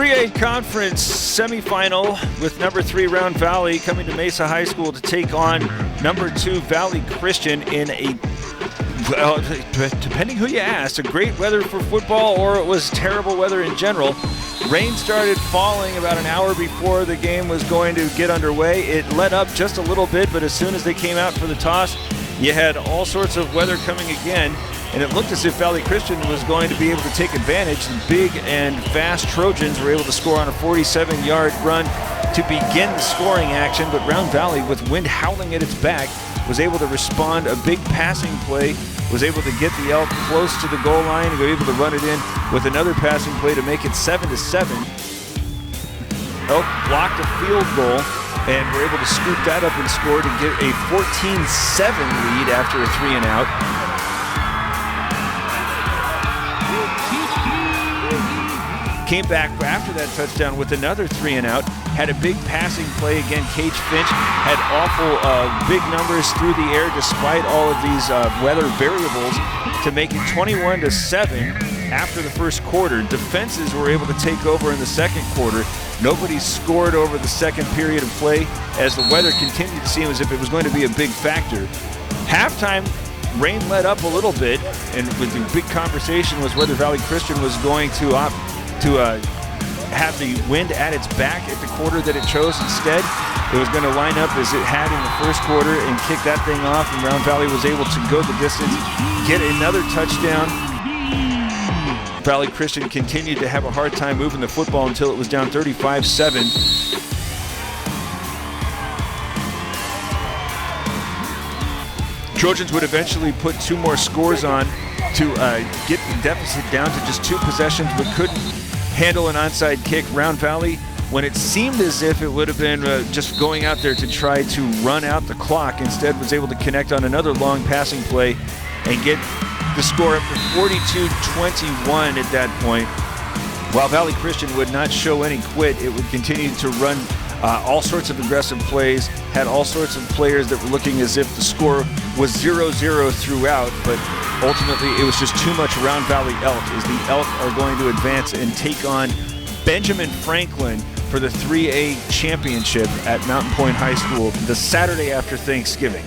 3A conference semifinal with number 3 Round Valley coming to Mesa High School to take on number 2 Valley Christian in a, well, depending who you ask, a great weather for football or it was terrible weather in general. Rain started falling about an hour before the game was going to get underway. It let up just a little bit, but as soon as they came out for the toss, you had all sorts of weather coming again. And it looked as if Valley Christian was going to be able to take advantage. The big and fast Trojans were able to score on a 47-yard run to begin the scoring action, but Round Valley, with wind howling at its back, was able to respond. A big passing play, was able to get the Elk close to the goal line and were able to run it in with another passing play to make it 7-7. Elk blocked a field goal and were able to scoop that up and score to get a 14-7 lead after a 3-and-out. Came back after that touchdown with another 3-and-out, had a big passing play. Again, Cage Finch had awful big numbers through the air despite all of these weather variables to make it 21-7 after the first quarter. Defenses were able to take over in the second quarter. Nobody scored over the second period of play as the weather continued to seem as if it was going to be a big factor. Halftime, rain let up a little bit, and with the big conversation was whether Valley Christian was going to opt to have the wind at its back at the quarter that it chose. Instead, it was going to line up as it had in the first quarter and kick that thing off, and Round Valley was able to go the distance, get another touchdown. Valley Christian continued to have a hard time moving the football until it was down 35-7. Trojans would eventually put 2 more scores on to get the deficit down to just 2 possessions, but couldn't handle an onside kick. Round Valley, when it seemed as if it would have been just going out there to try to run out the clock, instead was able to connect on another long passing play and get the score up to 42-21 at that point. While Valley Christian would not show any quit, it would continue to run all sorts of aggressive plays, had all sorts of players that were looking as if the score was 0-0 throughout, but ultimately it was just too much Round Valley Elk, as the Elk are going to advance and take on Benjamin Franklin for the 3A championship at Mountain Point High School the Saturday after Thanksgiving.